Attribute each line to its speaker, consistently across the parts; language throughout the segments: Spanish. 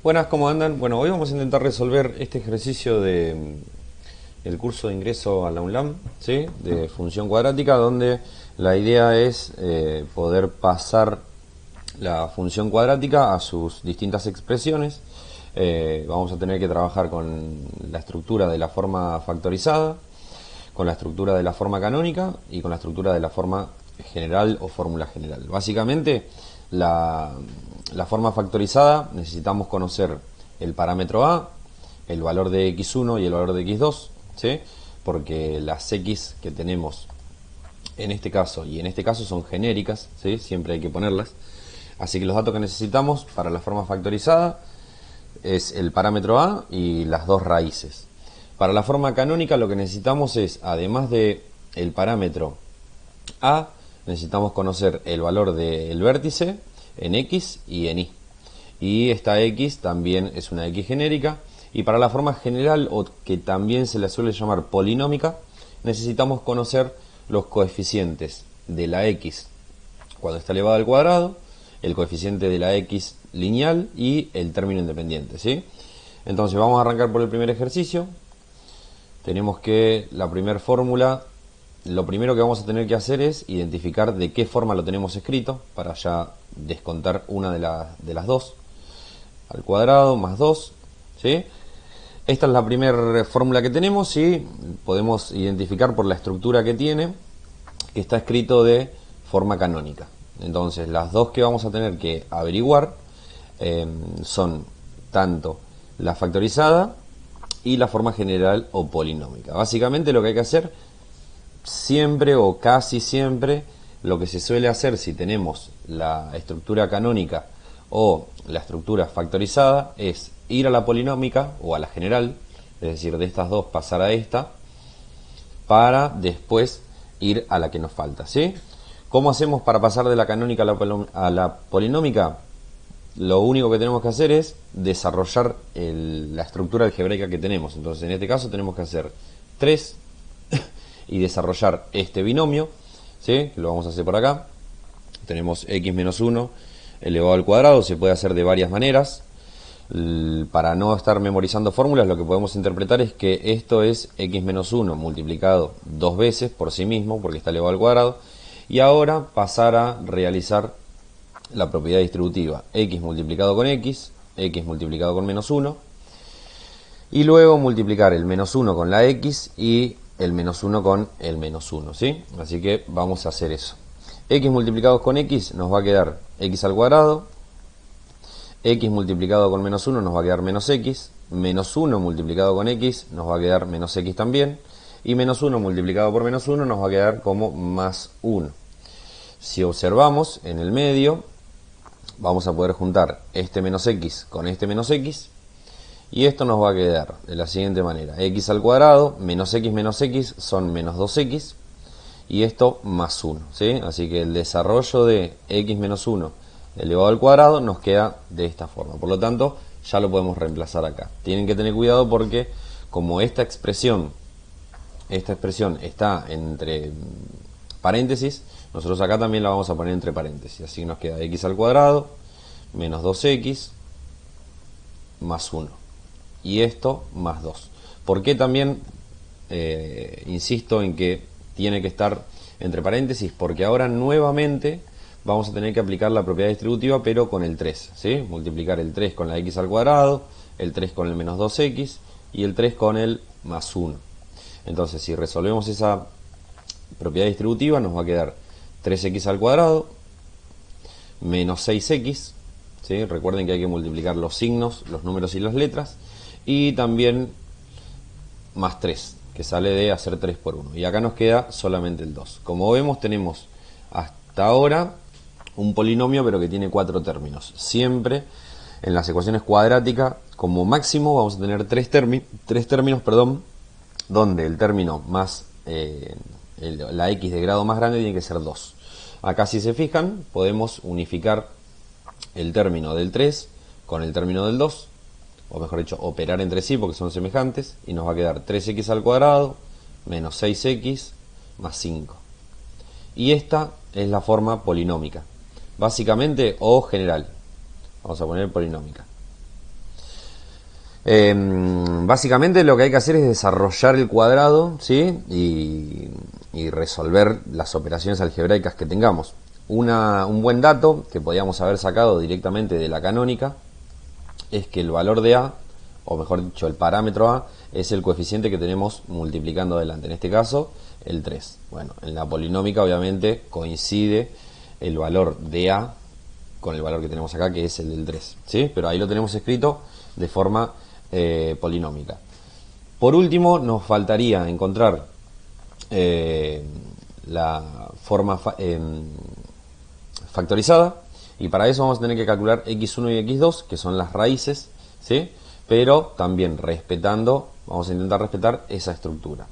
Speaker 1: Buenas, ¿cómo andan? Bueno, hoy vamos a intentar resolver este ejercicio de el curso de ingreso a la UNLAM, ¿sí? De función cuadrática, donde la idea es poder pasar la función cuadrática a sus distintas expresiones. Vamos a tener que trabajar con la estructura de la forma factorizada, con la estructura de la forma canónica y con la estructura de la forma general o fórmula general. Básicamente, la forma factorizada necesitamos conocer el parámetro A, el valor de x1 y el valor de x2, ¿sí? Porque las x que tenemos en este caso y en este caso son genéricas, ¿sí? Siempre hay que ponerlas. Así que los datos que necesitamos para la forma factorizada es el parámetro A y las dos raíces. Para la forma canónica lo que necesitamos es, además de el parámetro A, necesitamos conocer el valor del vértice en X y en Y. Y esta X también es una X genérica. Y para la forma general, o que también se la suele llamar polinómica, necesitamos conocer los coeficientes de la X cuando está elevado al cuadrado, el coeficiente de la X lineal y el término independiente, ¿sí? Entonces vamos a arrancar por el primer ejercicio. Tenemos que la primera fórmula, lo primero que vamos a tener que hacer es identificar de qué forma lo tenemos escrito para ya descontar una de las dos. Al cuadrado más 2, ¿sí? Esta es la primera fórmula que tenemos y podemos identificar por la estructura que tiene que está escrito de forma canónica. Entonces las dos que vamos a tener que averiguar son tanto la factorizada y la forma general o polinómica. Básicamente lo que hay que hacer siempre o casi siempre, lo que se suele hacer si tenemos la estructura canónica o la estructura factorizada es ir a la polinómica o a la general, es decir, de estas dos pasar a esta, para después ir a la que nos falta, ¿sí? ¿Cómo hacemos para pasar de la canónica a la polinómica? Lo único que tenemos que hacer es desarrollar la estructura algebraica que tenemos. Entonces, en este caso tenemos que hacer 3 y desarrollar este binomio, ¿sí? Lo vamos a hacer por acá. Tenemos x menos 1 elevado al cuadrado, se puede hacer de varias maneras. Para no estar memorizando fórmulas, lo que podemos interpretar es que esto es x menos 1 multiplicado dos veces por sí mismo, porque está elevado al cuadrado, y ahora pasar a realizar la propiedad distributiva x multiplicado con x multiplicado con menos 1, y luego multiplicar el menos 1 con la x y el menos 1 con el menos 1, ¿sí? Así que vamos a hacer eso. X multiplicado con x nos va a quedar x al cuadrado, x multiplicado con menos 1 nos va a quedar menos x, menos 1 multiplicado con x nos va a quedar menos x también, y menos 1 multiplicado por menos 1 nos va a quedar como más 1. Si observamos en el medio, vamos a poder juntar este menos x con este menos x, y esto nos va a quedar de la siguiente manera: x al cuadrado menos x son menos 2x, y esto más 1, ¿sí? Así que el desarrollo de x menos 1 elevado al cuadrado nos queda de esta forma. Por lo tanto, ya lo podemos reemplazar acá. Tienen que tener cuidado porque como esta expresión está entre paréntesis, nosotros acá también la vamos a poner entre paréntesis. Así nos queda x al cuadrado menos 2x más 1. Y esto más 2. ¿Por qué también insisto en que tiene que estar entre paréntesis? Porque ahora nuevamente vamos a tener que aplicar la propiedad distributiva, pero con el 3, ¿sí? Multiplicar el 3 con la x al cuadrado, el 3 con el menos 2x y el 3 con el más 1. Entonces, si resolvemos esa propiedad distributiva, nos va a quedar 3x al cuadrado menos 6x, ¿sí? Recuerden que hay que multiplicar los signos, los números y las letras, y también más 3, que sale de hacer 3 por 1. Y acá nos queda solamente el 2. Como vemos, tenemos hasta ahora un polinomio, pero que tiene 4 términos. Siempre en las ecuaciones cuadráticas, como máximo, vamos a tener tres términos, donde el término más la x de grado más grande tiene que ser 2. Acá, si se fijan, podemos unificar el término del 3 con el término del 2, o mejor dicho, operar entre sí porque son semejantes, y nos va a quedar 3x al cuadrado menos 6x más 5. Y esta es la forma polinómica, básicamente, o general. Vamos a poner polinómica. Básicamente lo que hay que hacer es desarrollar el cuadrado, ¿sí? Y resolver las operaciones algebraicas que tengamos. Un buen dato que podíamos haber sacado directamente de la canónica es que el valor de A, o mejor dicho, el parámetro A, es el coeficiente que tenemos multiplicando adelante. En este caso, el 3. Bueno, en la polinómica obviamente coincide el valor de A con el valor que tenemos acá, que es el del 3, ¿sí? Pero ahí lo tenemos escrito de forma polinómica. Por último, nos faltaría encontrar la forma factorizada, y para eso vamos a tener que calcular x1 y x2, que son las raíces, ¿sí? Pero también vamos a intentar respetar esa estructura.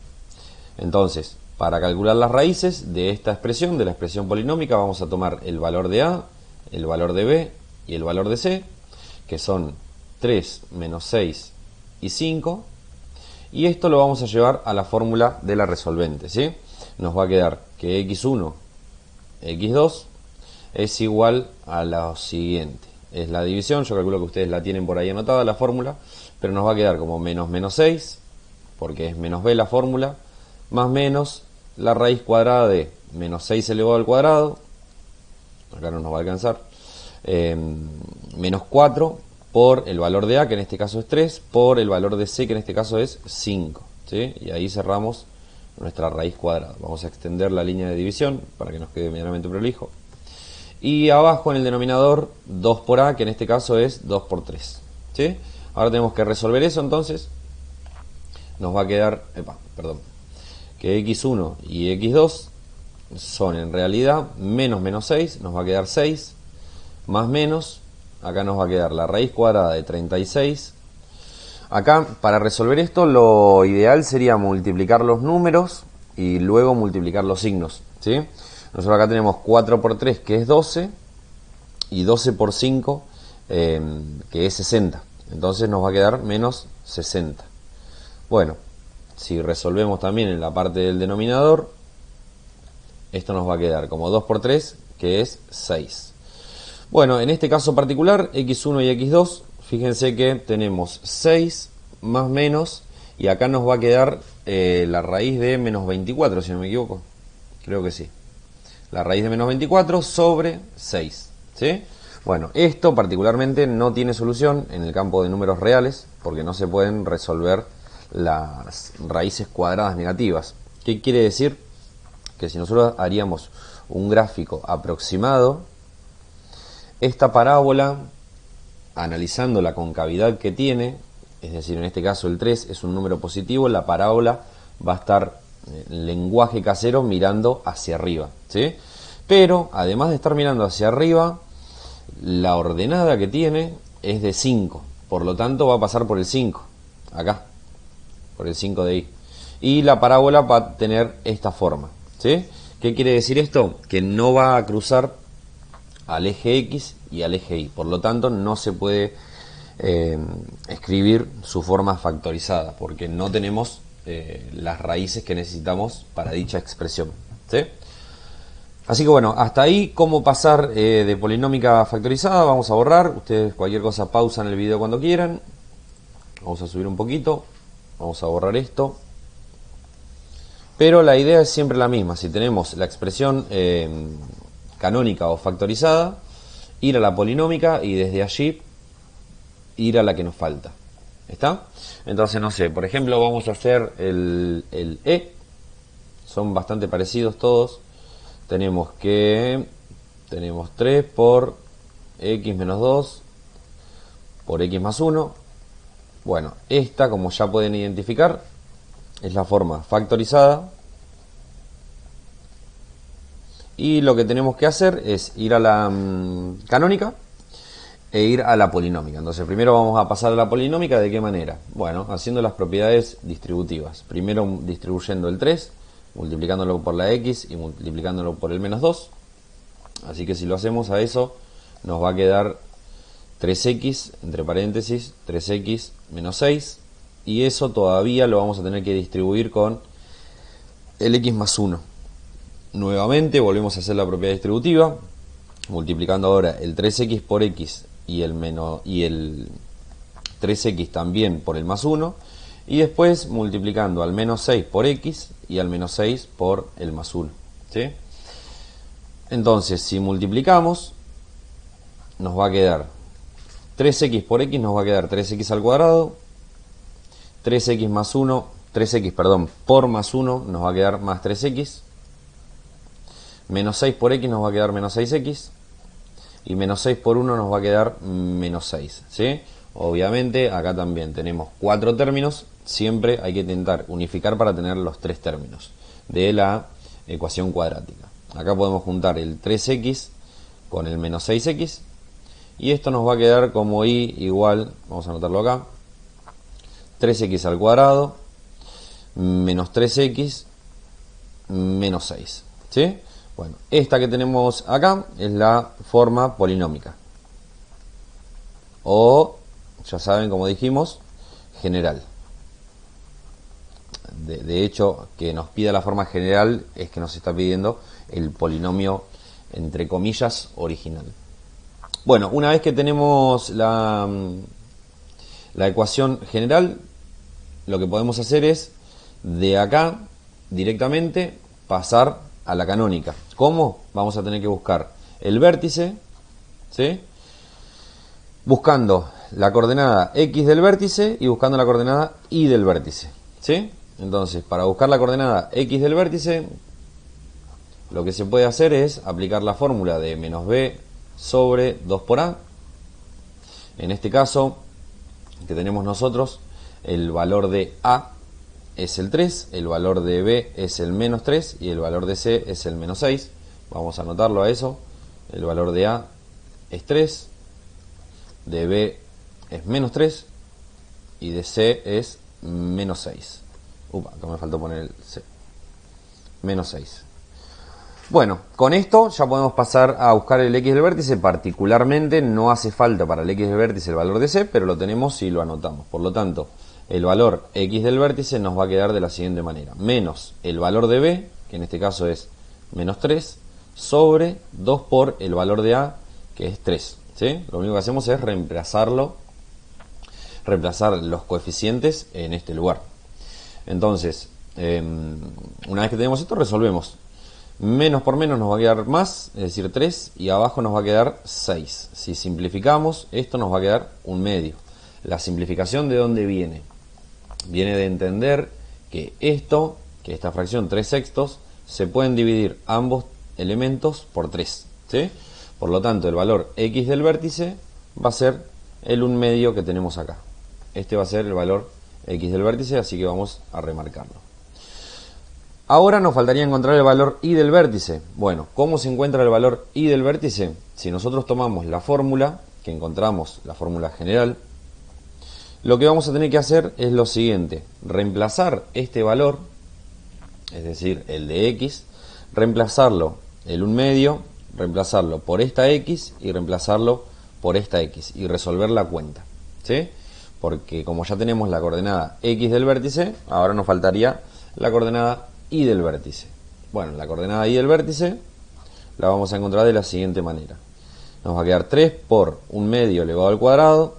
Speaker 1: Entonces, para calcular las raíces de esta expresión, de la expresión polinómica, vamos a tomar el valor de A, el valor de B y el valor de C, que son 3, menos 6 y 5, y esto lo vamos a llevar a la fórmula de la resolvente, ¿sí? Nos va a quedar que x1, x2 es igual a lo siguiente. Es la división, yo calculo que ustedes la tienen por ahí anotada la fórmula, pero nos va a quedar como menos 6, porque es menos b la fórmula, más menos la raíz cuadrada de menos 6 elevado al cuadrado, acá no nos va a alcanzar, menos 4 por el valor de A, que en este caso es 3, por el valor de C, que en este caso es 5, ¿sí? Y ahí cerramos nuestra raíz cuadrada. Vamos a extender la línea de división para que nos quede medianamente prolijo. Y abajo en el denominador 2 por A, que en este caso es 2 por 3, ¿sí? Ahora tenemos que resolver eso, entonces nos va a quedar, que x1 y x2 son en realidad menos 6, nos va a quedar 6, más menos, acá nos va a quedar la raíz cuadrada de 36. Acá, para resolver esto, lo ideal sería multiplicar los números y luego multiplicar los signos, ¿sí? Nosotros acá tenemos 4 por 3, que es 12, y 12 por 5, que es 60. Entonces nos va a quedar menos 60. Bueno, si resolvemos también en la parte del denominador, esto nos va a quedar como 2 por 3, que es 6. Bueno, en este caso particular, x1 y x2, fíjense que tenemos 6 más menos, y acá nos va a quedar la raíz de menos 24, si no me equivoco. Creo que sí. La raíz de menos 24 sobre 6, ¿sí? Bueno, esto particularmente no tiene solución en el campo de números reales, porque no se pueden resolver las raíces cuadradas negativas. ¿Qué quiere decir? Que si nosotros haríamos un gráfico aproximado, esta parábola, analizando la concavidad que tiene, es decir, en este caso el 3 es un número positivo, la parábola va a estar en lenguaje casero mirando hacia arriba, ¿sí? Pero, además de estar mirando hacia arriba, la ordenada que tiene es de 5, por lo tanto va a pasar por el 5, acá, por el 5 de ahí. Y la parábola va a tener esta forma, ¿sí? ¿Qué quiere decir esto? Que no va a cruzar al eje X y al eje Y, por lo tanto no se puede escribir su forma factorizada, porque no tenemos las raíces que necesitamos para dicha expresión, ¿sí? Así que bueno, hasta ahí cómo pasar de polinómica factorizada. Vamos a borrar, ustedes cualquier cosa pausan el video cuando quieran. Vamos a subir un poquito, vamos a borrar esto. Pero la idea es siempre la misma. Si tenemos la expresión canónica o factorizada, ir a la polinómica y desde allí ir a la que nos falta. ¿Está? Entonces, no sé, por ejemplo, vamos a hacer el E. Son bastante parecidos todos. Tenemos 3 por x menos 2 por x más 1. Bueno, esta, como ya pueden identificar, es la forma factorizada. Y lo que tenemos que hacer es ir a la canónica e ir a la polinómica. Entonces primero vamos a pasar a la polinómica. ¿De qué manera? Bueno, haciendo las propiedades distributivas. Primero distribuyendo el 3, multiplicándolo por la x y multiplicándolo por el menos 2. Así que si lo hacemos a eso, nos va a quedar 3x, entre paréntesis, 3x menos 6. Y eso todavía lo vamos a tener que distribuir con el x más 1. Nuevamente volvemos a hacer la propiedad distributiva, multiplicando ahora el 3x por x y el 3x también por el más 1, y después multiplicando al menos 6 por x y al menos 6 por el más 1. ¿Sí? Entonces, si multiplicamos, nos va a quedar 3x por x, nos va a quedar 3x al cuadrado, 3x más 1, 3x, perdón, por más 1 nos va a quedar más 3x, menos 6 por x nos va a quedar menos 6x, y menos 6 por 1 nos va a quedar menos 6. ¿Sí? Obviamente acá también tenemos 4 términos, siempre hay que intentar unificar para tener los 3 términos de la ecuación cuadrática. Acá podemos juntar el 3x con el menos 6x, y esto nos va a quedar como y igual, vamos a anotarlo acá, 3x al cuadrado menos 3x menos 6. ¿Sí? Bueno, esta que tenemos acá es la forma polinómica, o ya saben, como dijimos, general. De hecho, que nos pida la forma general es que nos está pidiendo el polinomio, entre comillas, original. Bueno, una vez que tenemos la ecuación general, lo que podemos hacer es, de acá, directamente, pasar a la canónica. ¿Cómo? Vamos a tener que buscar el vértice, ¿sí? Buscando la coordenada x del vértice y buscando la coordenada y del vértice. ¿Sí? Entonces, para buscar la coordenada x del vértice, lo que se puede hacer es aplicar la fórmula de menos b sobre 2 por a. En este caso, que tenemos nosotros, el valor de a es el 3, el valor de b es el menos 3 y el valor de c es el menos 6. Vamos a anotarlo a eso. El valor de a es 3, de b es menos 3 y de c es menos 6. Acá me faltó poner el c. Menos 6. Bueno, con esto ya podemos pasar a buscar el x del vértice. Particularmente no hace falta para el x del vértice el valor de c, pero lo tenemos si lo anotamos. Por lo tanto, el valor x del vértice nos va a quedar de la siguiente manera. Menos el valor de b, que en este caso es menos 3, sobre 2 por el valor de a, que es 3. ¿Sí? Lo único que hacemos es reemplazar los coeficientes en este lugar. Entonces, una vez que tenemos esto, resolvemos. Menos por menos nos va a quedar más, es decir 3, y abajo nos va a quedar 6. Si simplificamos, esto nos va a quedar un medio. La simplificación, ¿de dónde viene? Viene de entender que esta fracción 3 sextos, se pueden dividir ambos elementos por 3. ¿Sí? Por lo tanto, el valor x del vértice va a ser el 1 medio que tenemos acá. Este va a ser el valor x del vértice, así que vamos a remarcarlo. Ahora nos faltaría encontrar el valor y del vértice. Bueno, ¿cómo se encuentra el valor y del vértice? Si nosotros tomamos la fórmula, que encontramos la fórmula general, lo que vamos a tener que hacer es lo siguiente: reemplazar este valor, es decir, el de x, reemplazarlo, el 1 medio, reemplazarlo por esta x y reemplazarlo por esta x y resolver la cuenta. ¿Sí? Porque como ya tenemos la coordenada x del vértice, ahora nos faltaría la coordenada y del vértice. Bueno, la coordenada y del vértice la vamos a encontrar de la siguiente manera. Nos va a quedar 3 por 1 medio elevado al cuadrado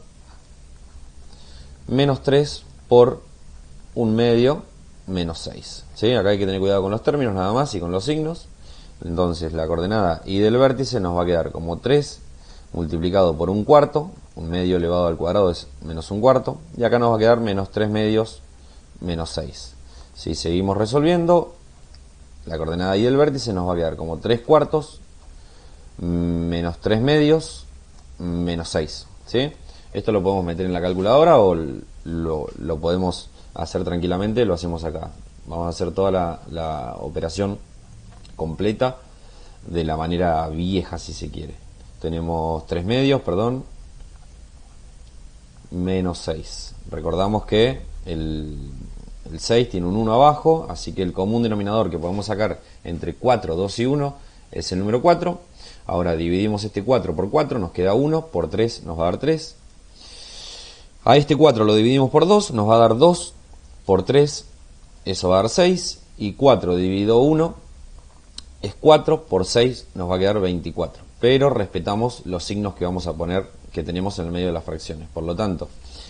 Speaker 1: menos 3 por 1 medio menos 6. ¿Sí? Acá hay que tener cuidado con los términos nada más y con los signos. Entonces la coordenada y del vértice nos va a quedar como 3 multiplicado por 1 cuarto. 1 medio elevado al cuadrado es menos 1 cuarto. Y acá nos va a quedar menos 3 medios menos 6. Si seguimos resolviendo, la coordenada y del vértice nos va a quedar como 3 cuartos menos 3 medios menos 6. ¿Sí? Esto lo podemos meter en la calculadora o lo podemos hacer tranquilamente, lo hacemos acá. Vamos a hacer toda la operación completa de la manera vieja, si se quiere. Tenemos 3 medios, perdón, menos 6. Recordamos que el 6 tiene un 1 abajo, así que el común denominador que podemos sacar entre 4, 2 y 1 es el número 4. Ahora dividimos este 4 por 4, nos queda 1, por 3 nos va a dar 3. A este 4 lo dividimos por 2, nos va a dar 2, por 3, eso va a dar 6, y 4 dividido 1 es 4, por 6 nos va a quedar 24. Pero respetamos los signos que vamos a poner que tenemos en el medio de las fracciones. Por lo tanto,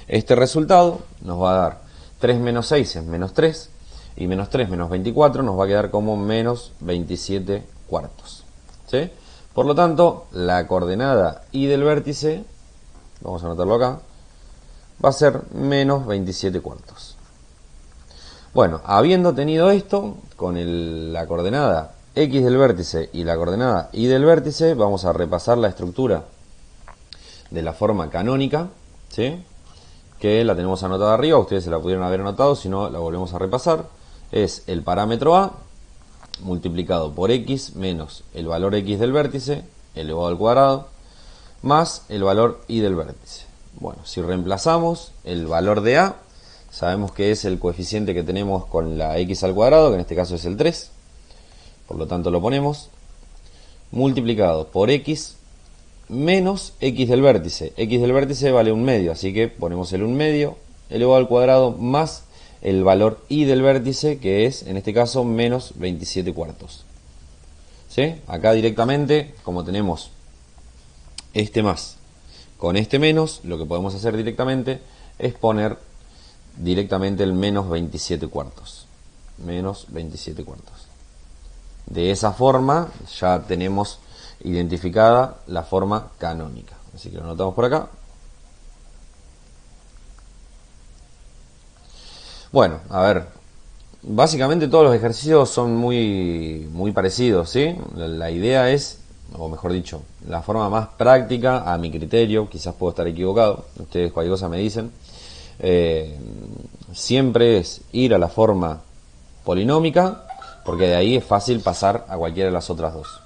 Speaker 1: este resultado nos va a dar 3 menos 6 es menos 3, y menos 3 menos 24 nos va a quedar como menos 27 cuartos. ¿Sí? Por lo tanto, la coordenada y del vértice, vamos a anotarlo acá, va a ser menos 27 cuartos. Bueno, habiendo tenido esto, con la coordenada x del vértice y la coordenada y del vértice, vamos a repasar la estructura de la forma canónica, ¿sí? Que la tenemos anotada arriba, ustedes se la pudieron haber anotado, si no la volvemos a repasar. Es el parámetro a multiplicado por x menos el valor x del vértice elevado al cuadrado más el valor y del vértice. Bueno, si reemplazamos el valor de a, sabemos que es el coeficiente que tenemos con la x al cuadrado, que en este caso es el 3, por lo tanto lo ponemos, multiplicado por x menos x del vértice. X del vértice vale 1/2, así que ponemos el 1/2 elevado al cuadrado más el valor y del vértice, que es en este caso menos 27 cuartos. ¿Sí? Acá directamente, como tenemos este más con este menos, lo que podemos hacer directamente es poner directamente el menos 27 cuartos. Menos 27 cuartos. De esa forma ya tenemos identificada la forma canónica. Así que lo anotamos por acá. Bueno, a ver, básicamente todos los ejercicios son muy parecidos, ¿sí? La idea es, o mejor dicho, la forma más práctica a mi criterio, quizás puedo estar equivocado, ustedes cualquier cosa me dicen, siempre es ir a la forma polinómica, porque de ahí es fácil pasar a cualquiera de las otras dos.